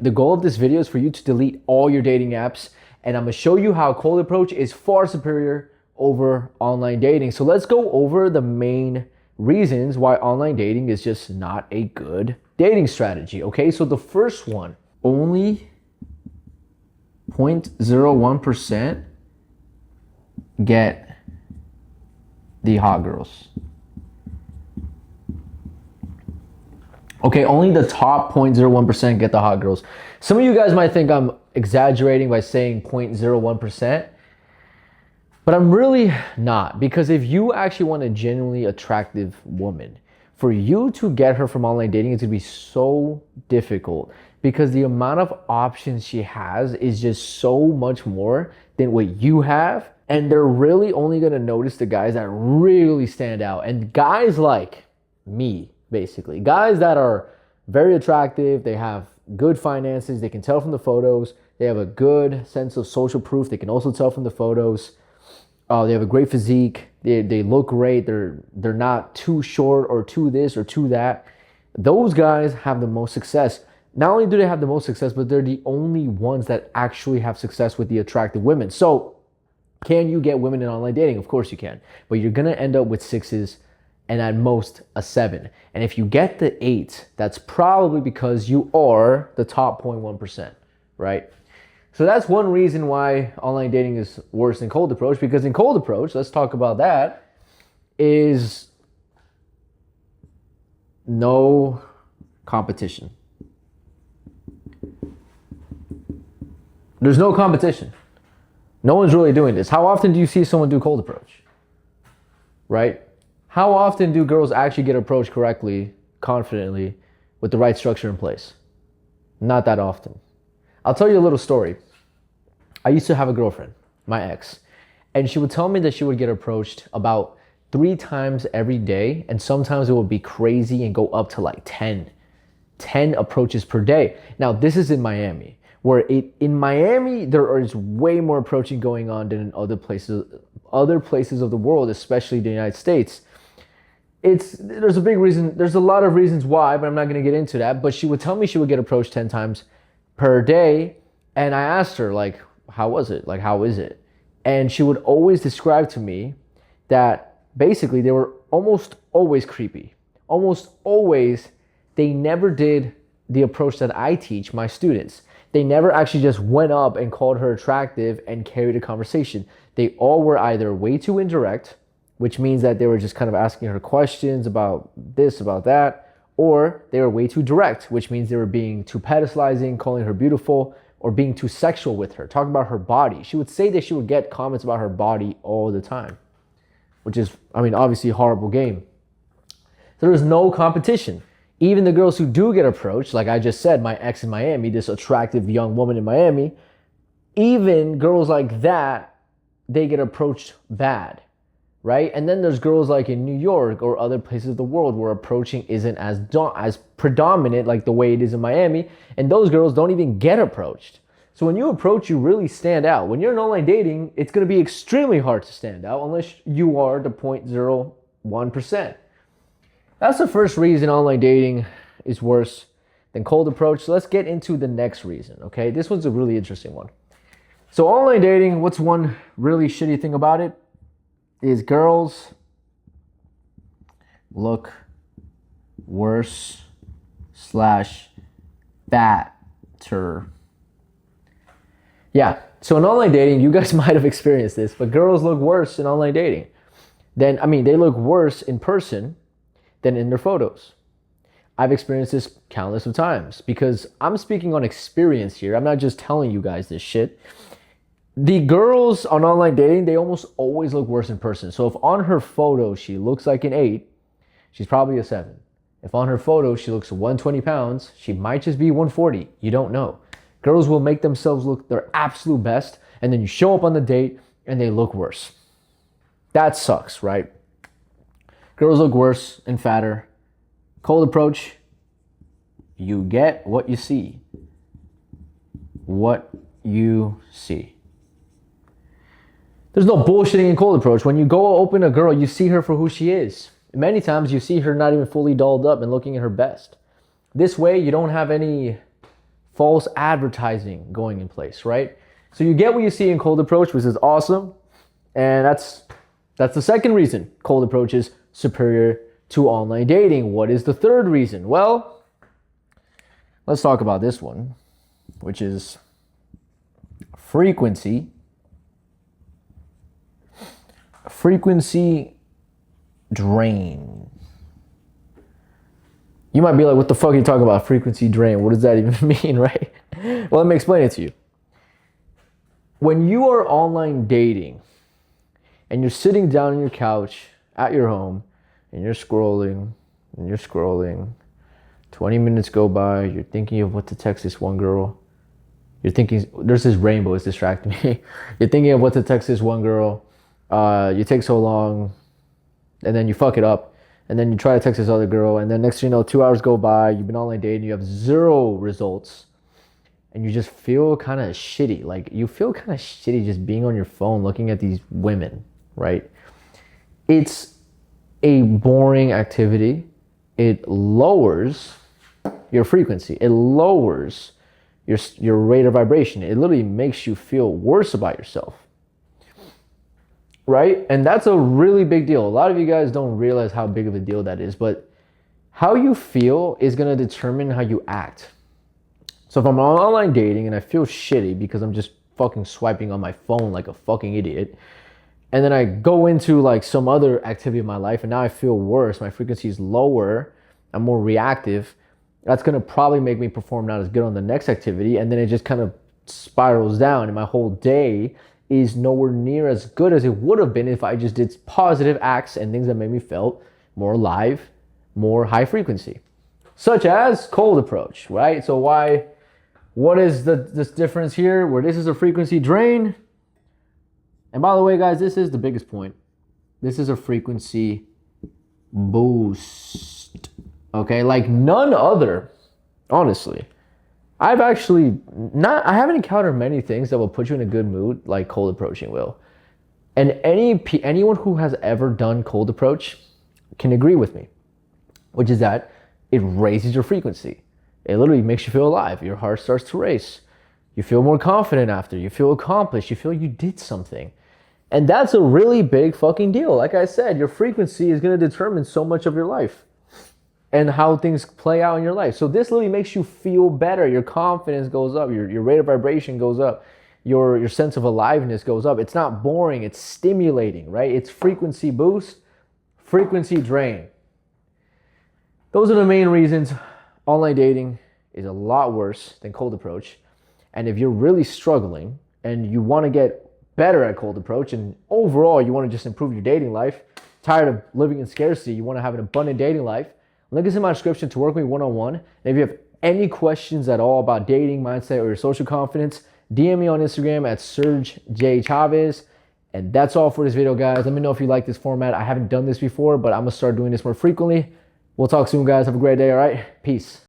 The goal of this video is for you to delete all your dating apps, and I'm gonna show you how cold approach is far superior over online dating. So let's go over the main reasons why online dating is just not a good dating strategy. Okay, so the first one, only 0.01% get the hot girls. Okay, only the top 0.01% get the hot girls. Some of you guys might think I'm exaggerating by saying 0.01%, but I'm really not, because if you actually want a genuinely attractive woman, for you to get her from online dating, it's gonna be so difficult because the amount of options she has is just so much more than what you have. And they're really only gonna notice the guys that really stand out. And guys like me, basically, guys that are very attractive, they have good finances, they can tell from the photos, they have a good sense of social proof, they can also tell from the photos. They have a great physique. They look great. They're not too short or too this or too that. Those guys have the most success. Not only do they have the most success, but they're the only ones that actually have success with the attractive women. So can you get women in online dating? Of course you can. But you're going to end up with 6s and at most a 7. And if you get the 8, that's probably because you are the top 0.1%, right? So that's one reason why online dating is worse than cold approach, because in cold approach, let's talk about that, is no competition. There's no competition. No one's really doing this. How often do you see someone do cold approach? Right? How often do girls actually get approached correctly, confidently, with the right structure in place? Not that often. I'll tell you a little story. I used to have a girlfriend, my ex, and she would tell me that she would get approached about 3 times every day, and sometimes it would be crazy and go up to like 10 approaches per day. Now, this is in Miami, where in Miami, there is way more approaching going on than in other places of the world, especially the United States. There's a big reason, there's a lot of reasons why, but I'm not gonna get into that. But she would tell me she would get approached 10 times per day. And I asked her, like, how was it? Like, how is it? And she would always describe to me that basically they were almost always creepy. Almost always, they never did the approach that I teach my students. They never actually just went up and called her attractive and carried a conversation. They all were either way too indirect, which means that they were just kind of asking her questions about this, about that, or they were way too direct, which means they were being too pedestalizing, calling her beautiful, or being too sexual with her, talking about her body. She would say that she would get comments about her body all the time, which is, I mean, obviously a horrible game. There is no competition. Even the girls who do get approached, like I just said, my ex in Miami, this attractive young woman in Miami, even girls like that, they get approached bad. Right? And then there's girls like in New York or other places of the world where approaching isn't as predominant like the way it is in Miami, and those girls don't even get approached. So when you approach, you really stand out. When you're in online dating, it's going to be extremely hard to stand out unless you are the 0.01%. That's the first reason online dating is worse than cold approach. So let's get into the next reason, okay? This one's a really interesting one. So online dating, what's one really shitty thing about it? Is girls look worse / fatter. Yeah, so in online dating, you guys might have experienced this, but girls look worse in online dating. They look worse in person than in their photos. I've experienced this countless of times because I'm speaking on experience here. I'm not just telling you guys this shit. The girls on online dating, they almost always look worse in person. So if on her photo she looks like an 8, she's probably a 7. If on her photo she looks 120 pounds, she might just be 140. You don't know. Girls will make themselves look their absolute best, and then you show up on the date and they look worse. That sucks, right? Girls look worse and fatter. Cold approach, you get what you see. What you see. There's no bullshitting in cold approach. When you go open a girl, you see her for who she is. Many times you see her not even fully dolled up and looking at her best. This way, you don't have any false advertising going in place, right? So you get what you see in cold approach, which is awesome. And that's the second reason cold approach is superior to online dating. What is the third reason? Well, let's talk about this one, which is frequency. Frequency drain. You might be like, what the fuck are you talking about? Frequency drain. What does that even mean, right? Well, let me explain it to you. When you are online dating and you're sitting down on your couch at your home and you're scrolling and you're scrolling, 20 minutes go by, you're thinking of what to text this one girl. You're thinking, there's this rainbow, it's distracting me. You're thinking of what to text this one girl. You take so long and then you fuck it up. And then you try to text this other girl, and then next thing you know, 2 hours go by, you've been online dating, you have 0 results, and you just feel kind of shitty. Like, you feel kind of shitty just being on your phone looking at these women, right? It's a boring activity. It lowers your frequency. It lowers your rate of vibration. It literally makes you feel worse about yourself. Right? And that's a really big deal. A lot of you guys don't realize how big of a deal that is, but how you feel is going to determine how you act. So if I'm online dating and I feel shitty because I'm just fucking swiping on my phone like a fucking idiot, and then I go into like some other activity in my life and now I feel worse, my frequency is lower, I'm more reactive, that's going to probably make me perform not as good on the next activity, and then it just kind of spirals down and my whole day is nowhere near as good as it would have been if I just did positive acts and things that made me feel more alive, more high frequency, such as cold approach, right? So what is this difference here where this is a frequency drain? And by the way, guys, this is the biggest point. This is a frequency boost, okay? Like none other, honestly. I haven't encountered many things that will put you in a good mood like cold approaching will. And anyone who has ever done cold approach can agree with me, which is that it raises your frequency. It literally makes you feel alive. Your heart starts to race. You feel more confident after. You feel accomplished. You feel you did something. And that's a really big fucking deal. Like I said, your frequency is going to determine so much of your life and how things play out in your life. So this literally makes you feel better. Your confidence goes up. Your rate of vibration goes up. Your sense of aliveness goes up. It's not boring. It's stimulating, right? It's frequency boost, frequency drain. Those are the main reasons online dating is a lot worse than cold approach. And if you're really struggling and you want to get better at cold approach and overall you want to just improve your dating life, tired of living in scarcity, you want to have an abundant dating life, link is in my description to work with me one-on-one. And if you have any questions at all about dating, mindset, or your social confidence, DM me on Instagram at Serge J. Chavez. And that's all for this video, guys. Let me know if you like this format. I haven't done this before, but I'm going to start doing this more frequently. We'll talk soon, guys. Have a great day, all right? Peace.